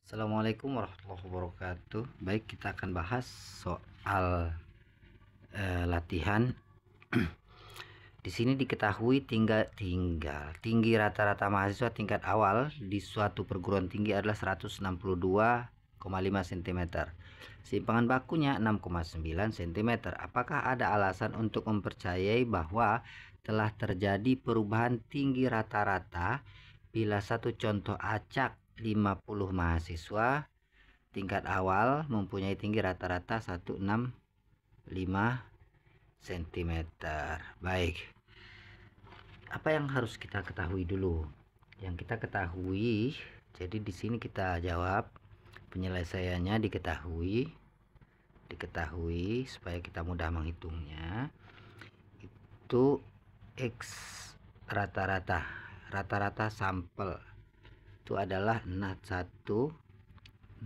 Assalamualaikum warahmatullahi wabarakatuh. Baik, kita akan bahas soal latihan. Di sini diketahui tinggi rata-rata mahasiswa tingkat awal di suatu perguruan tinggi adalah 162,5 cm. Simpangan bakunya 6,9 cm. Apakah ada alasan untuk mempercayai bahwa telah terjadi perubahan tinggi rata-rata bila satu contoh acak 50 mahasiswa tingkat awal mempunyai tinggi rata-rata 165 cm. Baik, apa yang harus kita ketahui dulu? Yang kita ketahui, jadi di sini kita jawab penyelesaiannya diketahui supaya kita mudah menghitungnya. Itu X rata-rata sampel itu adalah 165,2.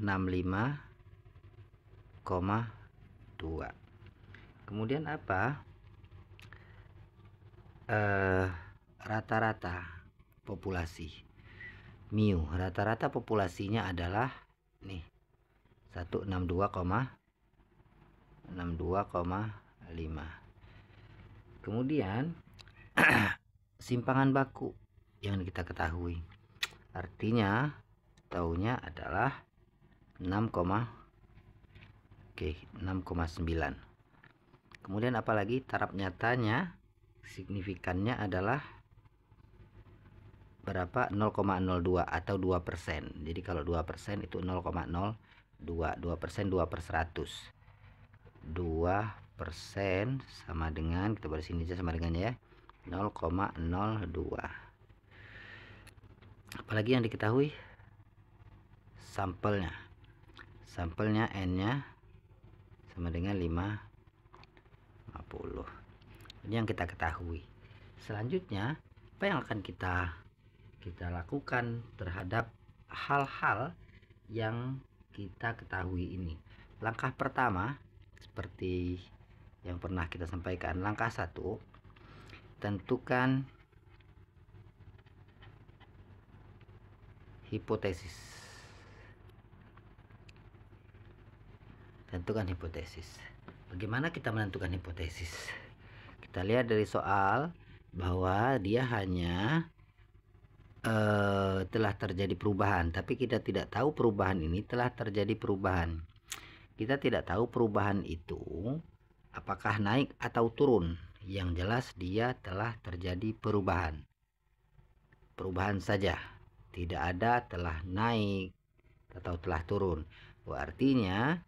Kemudian apa? Rata-rata populasi mu, rata-rata populasinya adalah nih 162,5. Kemudian simpangan baku yang kita ketahui, artinya taunya adalah 6,9. Kemudian apalagi taraf nyatanya, signifikannya adalah berapa? 0,02 atau 2%. Jadi kalau 2% itu 0,02. 2% 2/100. 2% sama dengan, kita buat sini aja sama dengan ya, 0,02. Apalagi yang diketahui? Sampelnya N nya sama dengan 50. Ini yang kita ketahui. Selanjutnya apa yang akan kita lakukan terhadap hal-hal yang kita ketahui ini? Langkah pertama seperti yang pernah kita sampaikan, langkah 1, tentukan hipotesis. Bagaimana kita menentukan hipotesis? Kita lihat dari soal bahwa dia hanya telah terjadi perubahan, tapi kita tidak tahu perubahan ini telah terjadi perubahan. Kita tidak tahu perubahan itu apakah naik atau turun. Yang jelas dia telah terjadi perubahan saja, tidak ada telah naik atau telah turun. Artinya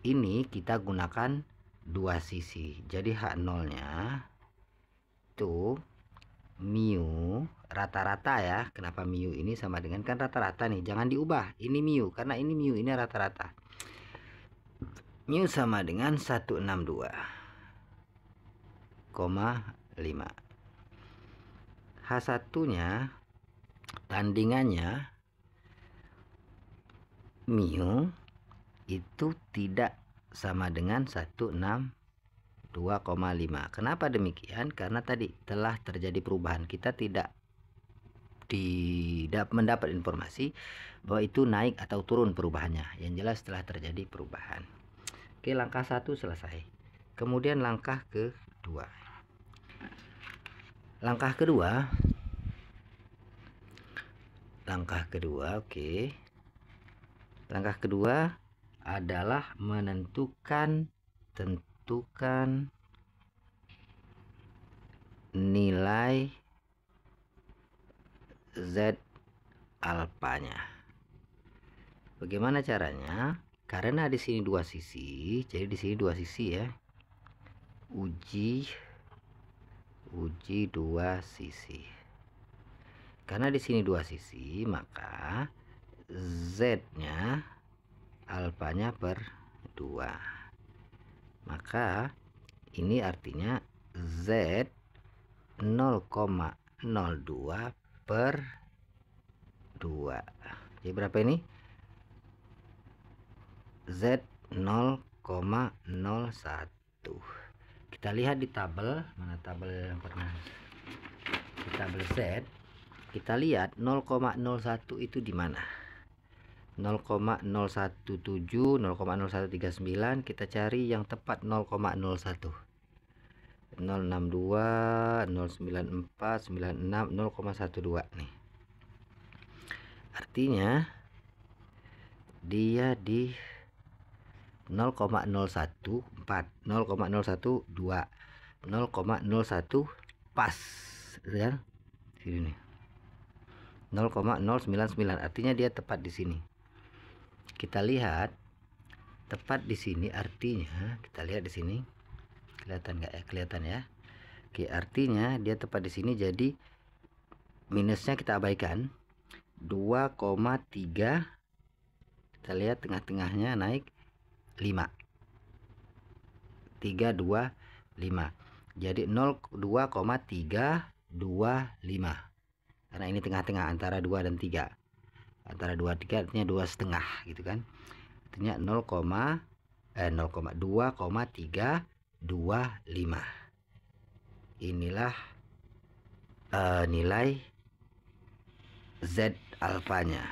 ini kita gunakan dua sisi. Jadi H0 nya itu mu rata-rata ya. Kenapa mu ini sama dengan, kan rata-rata nih, jangan diubah. Ini mu karena ini mu, ini rata-rata. Mu sama dengan 162,5. H1 nya tandingannya mu itu tidak sama dengan 162,5. Kenapa demikian? Karena tadi telah terjadi perubahan. Kita tidak mendapat informasi bahwa itu naik atau turun perubahannya. Yang jelas telah terjadi perubahan. Oke, langkah 1 selesai. Kemudian langkah kedua. Langkah kedua adalah tentukan nilai Z alfanya. Bagaimana caranya? Karena di sini dua sisi, jadi di sini dua sisi ya. Uji dua sisi. Karena di sini dua sisi, maka Z-nya alfanya per 2. Maka ini artinya Z 0,02 per 2. Jadi berapa ini? Z 0,01. Kita lihat di tabel, mana tabel yang pernah di tabel Z. Kita lihat 0,01 itu di mana? 0,017, 0,0139, kita cari yang tepat 0,01. 062, 094, 96, 0,12 nih. Artinya dia di 0,014, 0,012, 0,01 pas, kan? Sini nih. 0,099, artinya dia tepat di sini. Kita lihat tepat di sini, artinya kita lihat di sini. Kelihatan nggak ya? Kelihatan ya. Oke, artinya dia tepat di sini, jadi minusnya kita abaikan. 2,3, kita lihat tengah-tengahnya naik 5, 325, jadi 2,325, karena ini tengah-tengah antara 2 dan 3, antara 2 dan 3 artinya 2,5 gitu kan, artinya 2,325. Inilah nilai Z alfanya.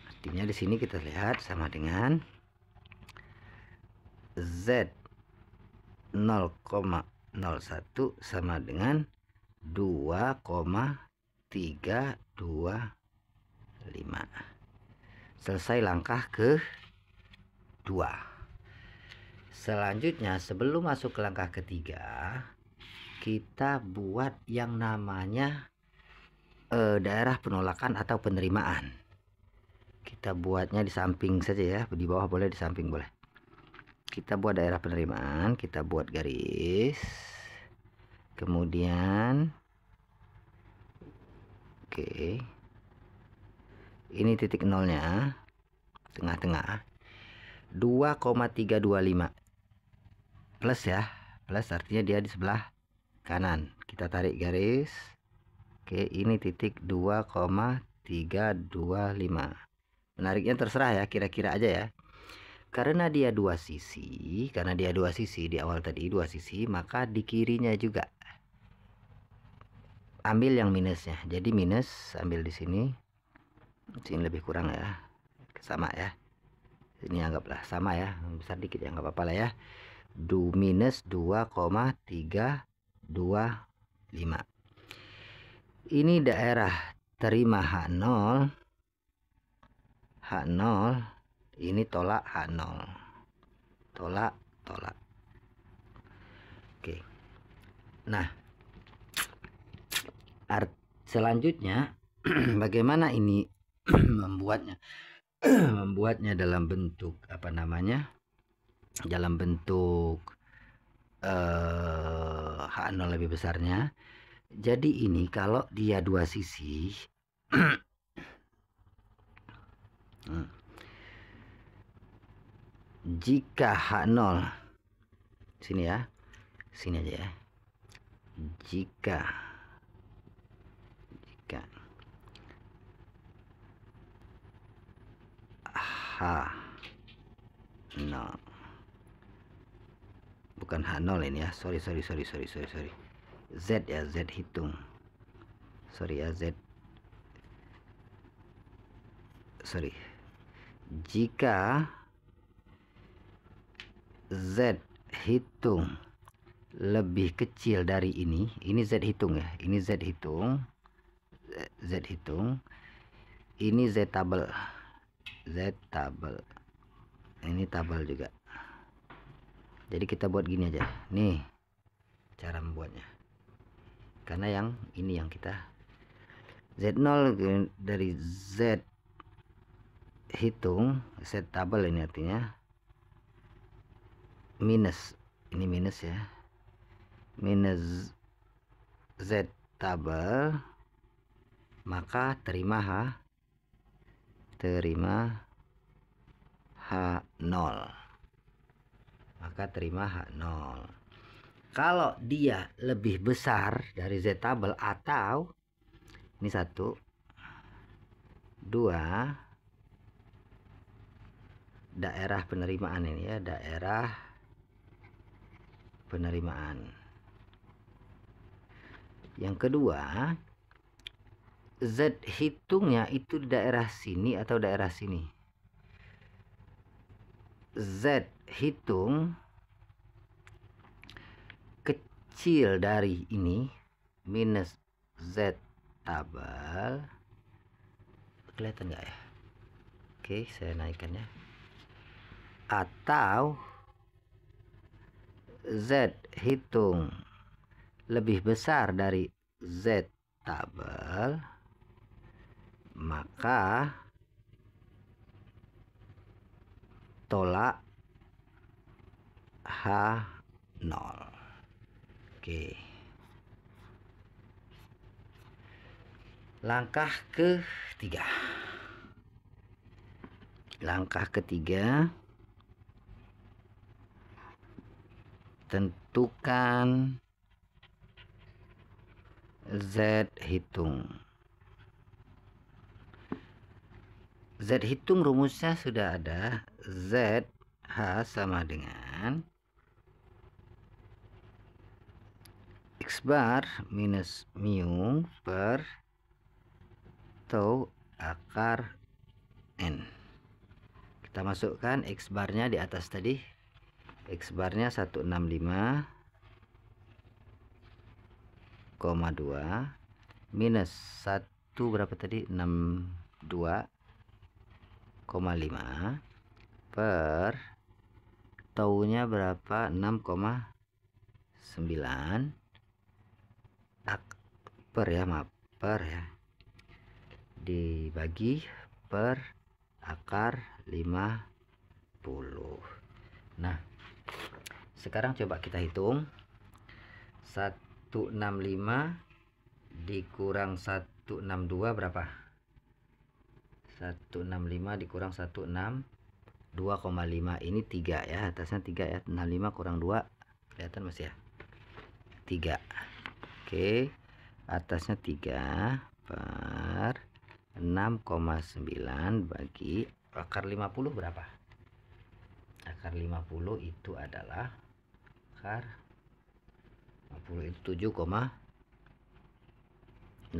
Artinya di sini kita lihat sama dengan Z 0,01 sama dengan 2,325. Selesai langkah kedua. Selanjutnya, sebelum masuk ke langkah ketiga, kita buat yang namanya daerah penolakan atau penerimaan. Kita buatnya di samping saja ya, di bawah boleh, di samping boleh. Kita buat daerah penerimaan, kita buat garis, kemudian oke, ini titik nolnya tengah-tengah, 2,325 plus ya, plus artinya dia di sebelah kanan. Kita tarik garis. Oke, ini titik 2,325. Menariknya terserah ya, kira-kira aja ya. Karena dia dua sisi, di awal tadi dua sisi, maka di kirinya juga ambil yang minusnya. Jadi minus ambil di sini. Sini lebih kurang ya. Sama ya. Ini anggaplah sama ya, besar dikit ya, nggak apa-apa lah ya. Minus 2,325. Ini daerah terima H0. H0 ini tolak H0. Tolak. Oke. Nah, selanjutnya bagaimana ini membuatnya? Membuatnya dalam bentuk apa namanya? Dalam bentuk H0 lebih besarnya. Jadi ini kalau dia dua sisi jika H0 sini ya, sini aja ya, jika H0, bukan H0 ini ya, sorry, Z ya, Z hitung, sorry ya, jika Z hitung lebih kecil dari ini Z hitung ya, ini Z hitung, ini Z tabel, ini tabel juga. Jadi kita buat gini aja nih cara membuatnya, karena yang ini yang kita Z0 dari Z hitung, Z tabel ini artinya minus, ini minus ya, minus Z tabel, maka terima H0, maka terima H0. Kalau dia lebih besar dari Z tabel atau ini 1, 2 daerah penerimaan ini ya, daerah penerimaan. Yang kedua, Z hitungnya itu di daerah sini atau daerah sini? Z hitung kecil dari ini minus Z tabel. Kelihatan nggak ya? Oke, saya naikkan ya. Atau Z hitung lebih besar dari Z tabel, maka tolak H0. Oke. Langkah ketiga. Tentukan Z hitung. Z hitung rumusnya sudah ada. Z H sama dengan X bar minus mu per tau akar N. Kita masukkan X barnya di atas tadi. X barnya 165,2 minus 1 berapa tadi? 62,5 per taunya berapa? 6,9 per ya, maaf, per ya, dibagi per akar 50. Nah, sekarang coba kita hitung. 165 dikurang 162 berapa? 165 dikurang 162,5. Ini 3 ya, atasnya 3 ya. 65 kurang 2 kelihatan masih ya, 3. Oke, atasnya 3 per 6,9 bagi akar 50 berapa? Akar 50 itu adalah akar 50 itu 7,07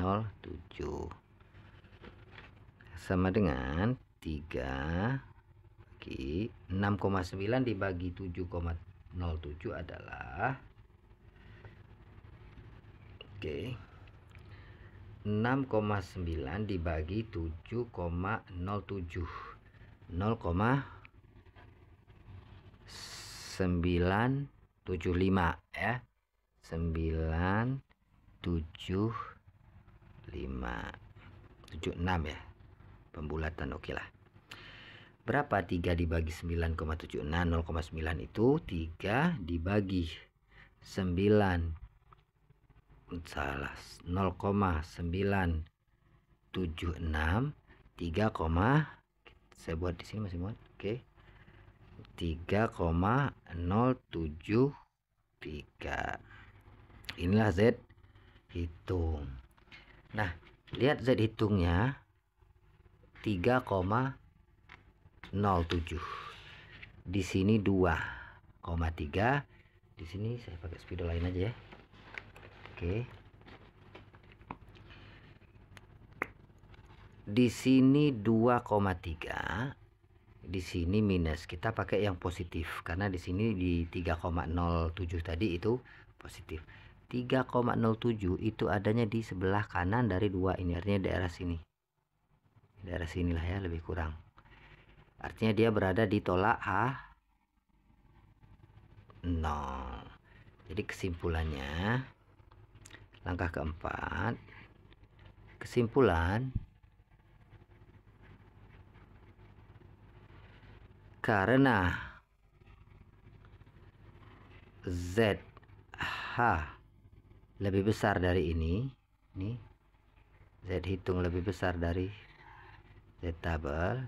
sama dengan 3 bagi 6,9 dibagi 7,07 adalah 6,9 dibagi 7,07, 0,975 ya, 97576 ya, pembulatan. Oke lah. Berapa 3 dibagi 9,76? 0,9 itu 3 dibagi 9, salah, 0,976, 3, saya buat di sini masih muat. Oke, 3,073. Inilah Z hitung. Nah, lihat Z hitungnya 3,07. Di sini 2,3. Di sini saya pakai spidol lain aja ya. Oke. Di sini 2,3. Di sini minus. Kita pakai yang positif karena di sini di 3,07 tadi itu positif. 3,07 itu adanya di sebelah kanan dari 2 ini, artinya daerah sini. Daerah sinilah ya, lebih kurang. Artinya dia berada di tolak H0. Jadi kesimpulannya, langkah keempat, kesimpulan, karena ZH lebih besar dari ini Z hitung lebih besar dari Z tabel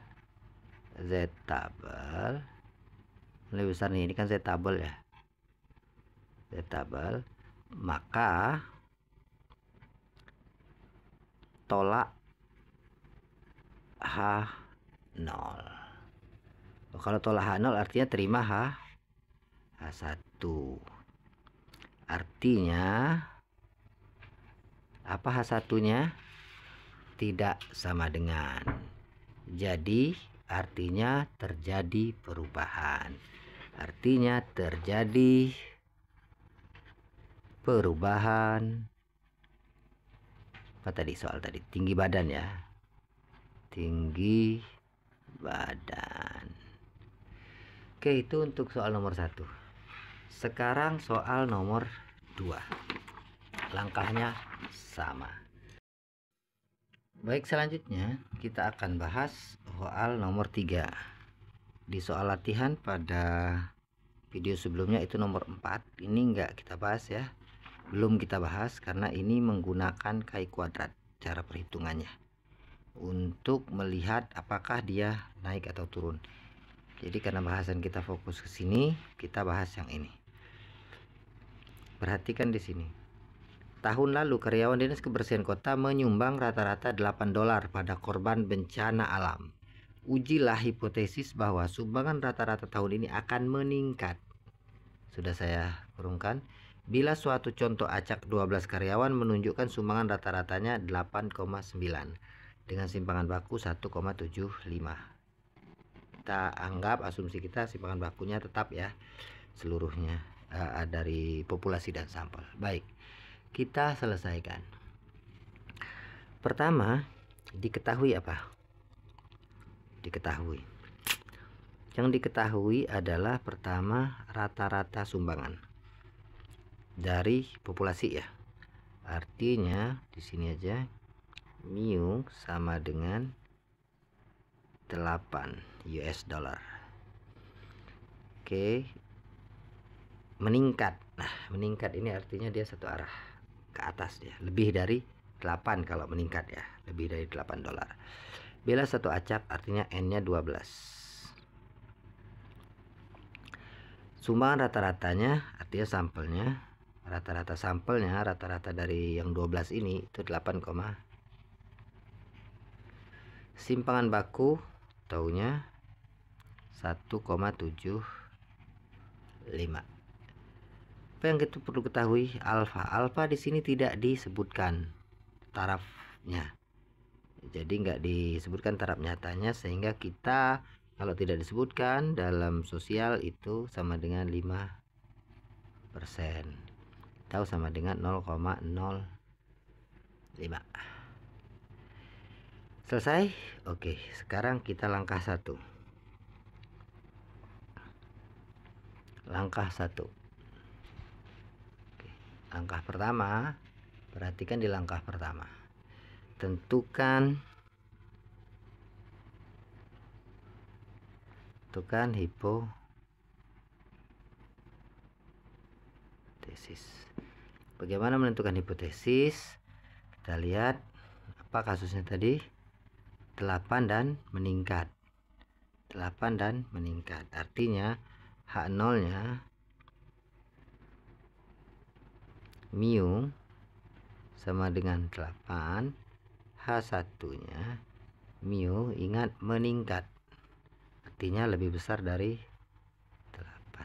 lebih besar nih, ini kan Z tabel ya, Z tabel, maka tolak H0. Kalau tolak H0 artinya terima H1. Artinya apa H1-nya? tidak sama dengan. Jadi artinya terjadi perubahan. Artinya terjadi perubahan. Apa tadi soal tadi? Tinggi badan ya. Tinggi badan. Oke, itu untuk soal nomor 1. Sekarang soal nomor 2. Langkahnya sama. Baik, selanjutnya kita akan bahas soal nomor 3. Di soal latihan pada video sebelumnya itu nomor 4. Ini enggak kita bahas ya. Belum kita bahas karena ini menggunakan chi kuadrat cara perhitungannya untuk melihat apakah dia naik atau turun. Jadi karena bahasan kita fokus ke sini, kita bahas yang ini. Perhatikan di sini. Tahun lalu karyawan Dinas Kebersihan Kota menyumbang rata-rata $8 pada korban bencana alam. Ujilah hipotesis bahwa sumbangan rata-rata tahun ini akan meningkat. Sudah saya urungkan. Bila suatu contoh acak 12 karyawan menunjukkan sumbangan rata-ratanya 8,9 dengan simpangan baku 1,75. Kita anggap asumsi kita simpangan bakunya tetap ya seluruhnya dari populasi dan sampel. Baik, kita selesaikan. Pertama, diketahui apa? Yang diketahui adalah pertama rata-rata sumbangan dari populasi ya. Artinya di sini aja mu sama dengan 8 US dollar. Oke. Meningkat. Nah, meningkat ini artinya dia satu arah ke atas ya. Lebih dari 8 kalau meningkat ya. Lebih dari $8. Bila satu acak artinya N-nya 12. Sumbangan rata-ratanya artinya sampelnya. Rata-rata sampelnya, rata-rata dari yang 12 ini itu 8, simpangan baku taunya 1,75. Apa yang kita perlu ketahui? Alfa di sini tidak disebutkan tarafnya. Jadi nggak disebutkan taraf nyatanya, sehingga kita kalau tidak disebutkan dalam sosial itu sama dengan 5%. Tahu sama dengan 0,05. Selesai? Oke, sekarang kita langkah 1. Langkah 1. Oke, langkah pertama, perhatikan di langkah pertama. Tentukan hipotesis. Bagaimana menentukan hipotesis? Kita lihat apa kasusnya tadi. 8 dan meningkat. 8 dan meningkat. Artinya H0 nya mu sama dengan 8. H1 nya mu, ingat meningkat. Artinya lebih besar dari 8.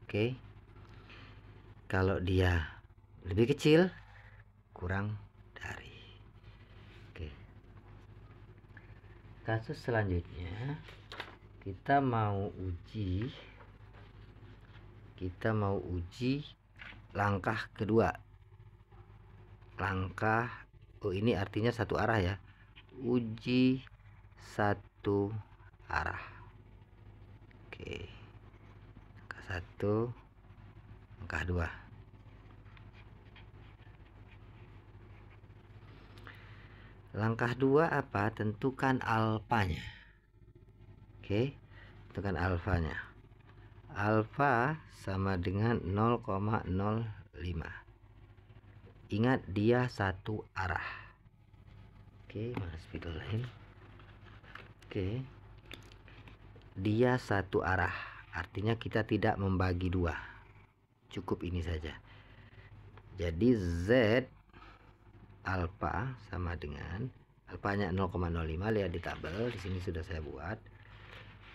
Oke. Kalau dia lebih kecil, kurang dari. Oke. Kasus selanjutnya kita mau uji langkah kedua. Ini artinya satu arah ya. Uji satu arah. Oke. Langkah 1, langkah 2. Langkah 2 apa? Tentukan alfanya. Oke, tentukan alfanya. Alfa sama dengan 0,05. Ingat dia satu arah. Oke, mana spidol lain? Oke, dia satu arah. Artinya kita tidak membagi dua. Cukup ini saja. Jadi Z alfa sama dengan alfanya 0,05, lihat di tabel di sini sudah saya buat.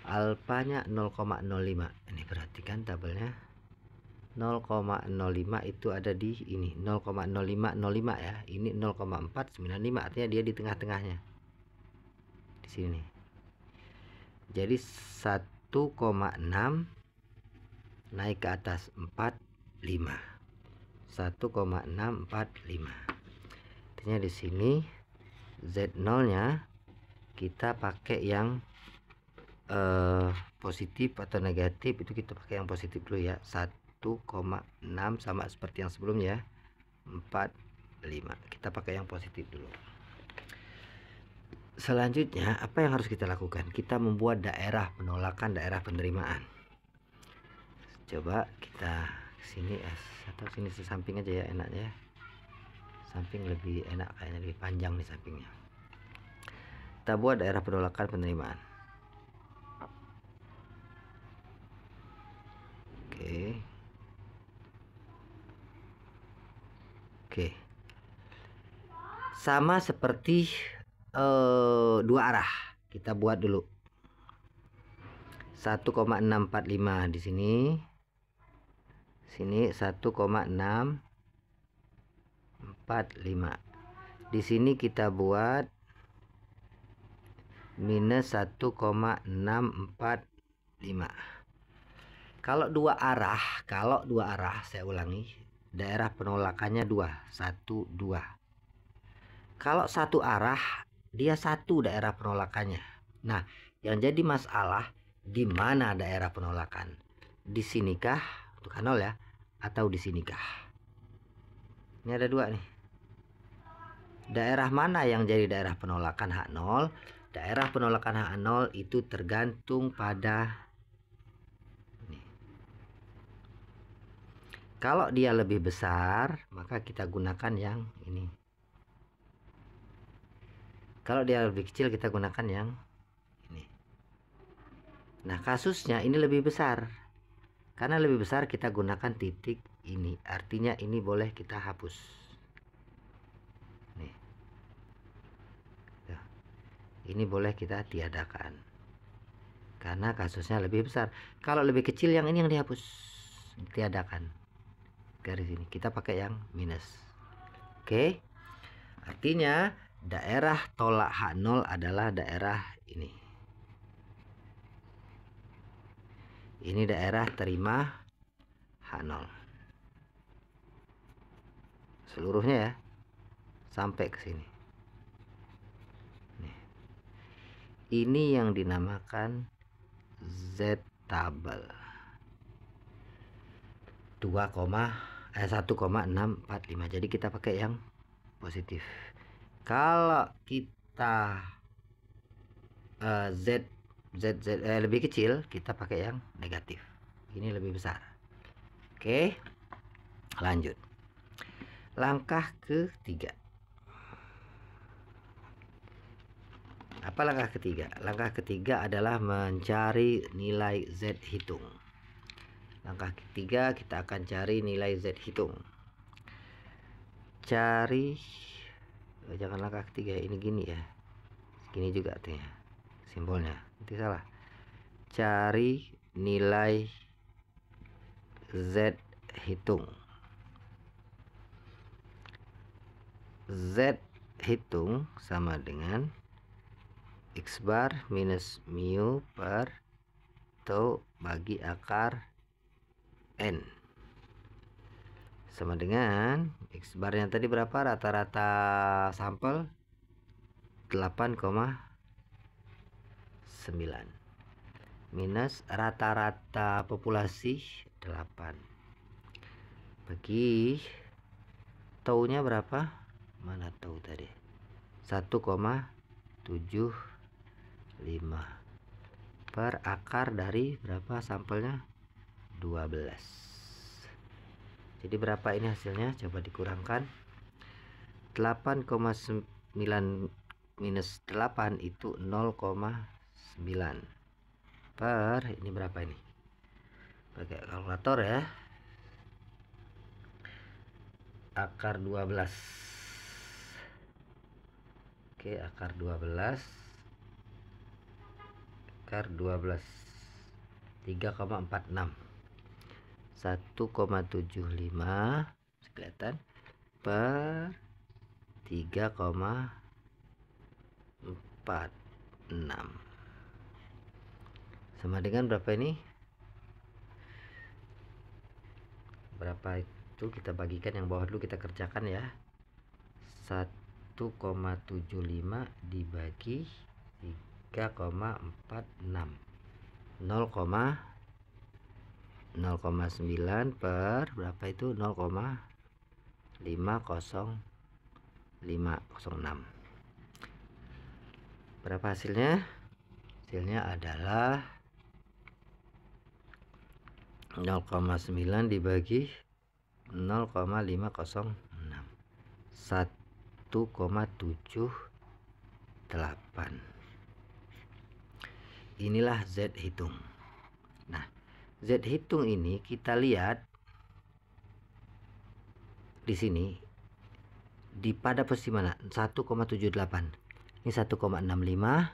Alfanya 0,05. Ini perhatikan tabelnya 0,05 itu ada di ini 0,0505 ya. Ini 0,495, artinya dia di tengah-tengahnya di sini. Jadi 1,6 naik ke atas 45. 1,645. Artinya di sini Z0 nya kita pakai yang positif atau negatif, itu kita pakai yang positif dulu ya. 1,6 sama seperti yang sebelumnya 45, kita pakai yang positif dulu. Selanjutnya apa yang harus kita lakukan? Kita membuat daerah penolakan, daerah penerimaan. Coba kita sini atau sini sesamping aja ya, enaknya ya. Samping lebih enak, kayaknya lebih panjang nih sampingnya. Kita buat daerah penolakan penerimaan. Oke. Sama seperti dua arah. Kita buat dulu 1,645 di sini. Sini 1,645. Di sini kita buat minus 1,645. Kalau dua arah, saya ulangi, daerah penolakannya 2, 1, 2. Kalau satu arah, dia 1 daerah penolakannya. Nah, yang jadi masalah di mana daerah penolakan? Di sinikah untuk H0 ya, atau di sinikah? Ini ada 2 nih. Daerah mana yang jadi daerah penolakan H0? Daerah penolakan H0 itu tergantung pada ini. Kalau dia lebih besar, maka kita gunakan yang ini. Kalau dia lebih kecil, kita gunakan yang ini. Nah, kasusnya ini lebih besar. Karena lebih besar, kita gunakan titik ini. Artinya ini boleh kita hapus. Nih. Ini boleh kita tiadakan. Karena kasusnya lebih besar. Kalau lebih kecil, yang ini yang dihapus. Tiadakan. Garis ini kita pakai yang minus. Oke. Artinya daerah tolak H0 adalah daerah ini. Ini daerah terima H0. Seluruhnya ya. Sampai ke sini. Nih. Ini yang dinamakan Z tabel. 1,645. Jadi kita pakai yang positif. Kalau kita Z lebih kecil, kita pakai yang negatif. Ini lebih besar. Oke, lanjut. Langkah ketiga. Apa langkah ketiga? Langkah ketiga adalah mencari nilai Z hitung. Langkah ketiga kita akan cari nilai Z hitung. Cari, jangan langkah ketiga, ini gini ya. Gini juga artinya simbolnya, nanti salah. Cari nilai Z hitung. Z hitung sama dengan X bar minus mu per tau bagi akar N, sama dengan X bar yang tadi berapa, rata-rata sampel 8,9 minus rata-rata populasi 8 bagi taunya berapa, mana tahu tadi, 1,75 per akar dari berapa sampelnya, 12. Jadi berapa ini hasilnya? Coba dikurangkan. 8,9 minus 8 itu 0,9 per ini berapa ini? Pakai kalkulator ya. Akar 12. Oke, akar 12. Akar 12 3,46 1,75 kelihatan per 3,46 sama dengan berapa ini? Berapa itu kita bagikan yang bawah dulu, kita kerjakan ya. 1,75 dibagi 3,46 0,9 per berapa itu? 0,50506. Berapa hasilnya? Hasilnya adalah 0,9 dibagi 0,506, 1,78. Inilah Z hitung. Nah, Z hitung ini kita lihat di sini di pada posisi mana? 1,78. Ini 1,65,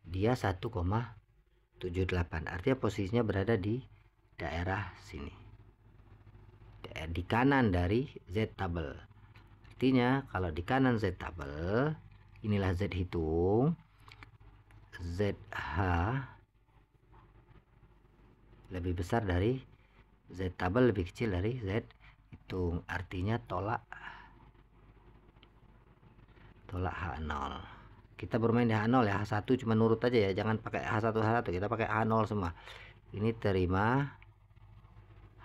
dia 1,78. Artinya posisinya berada di daerah sini, di kanan dari Z tabel. Artinya kalau di kanan Z tabel, inilah Z hitung, ZH lebih besar dari Z tabel, lebih kecil dari Z hitung. Artinya tolak H0. Kita bermain di H0 ya. H1 cuma nurut aja ya, jangan pakai H1 kita pakai H0 semua. Ini terima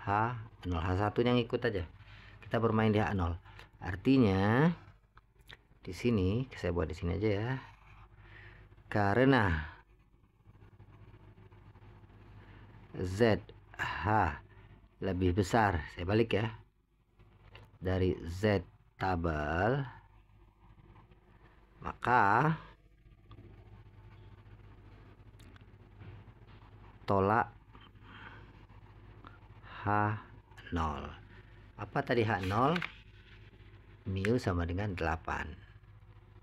H0, H1 yang ikut aja. Kita bermain di H0. Artinya di sini saya buat di sini aja ya. Karena ZH lebih besar, saya balik ya, dari Z tabel, maka tolak H0. Apa tadi H0? Mu sama dengan 8.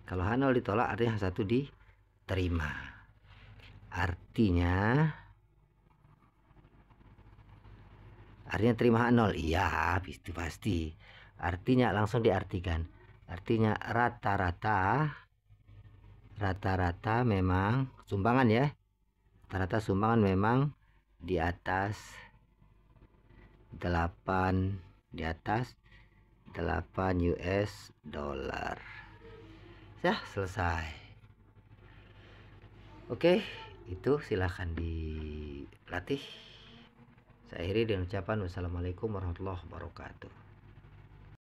Kalau H0 ditolak artinya H1 diterima. Artinya terima H0. Iya, itu pasti. Artinya langsung diartikan. Artinya rata-rata memang sumbangan ya. Rata-rata sumbangan memang di atas 8 US dollar. Ya, selesai. Oke, itu silahkan dilatih. Saya akhiri dengan ucapan wassalamualaikum warahmatullahi wabarakatuh.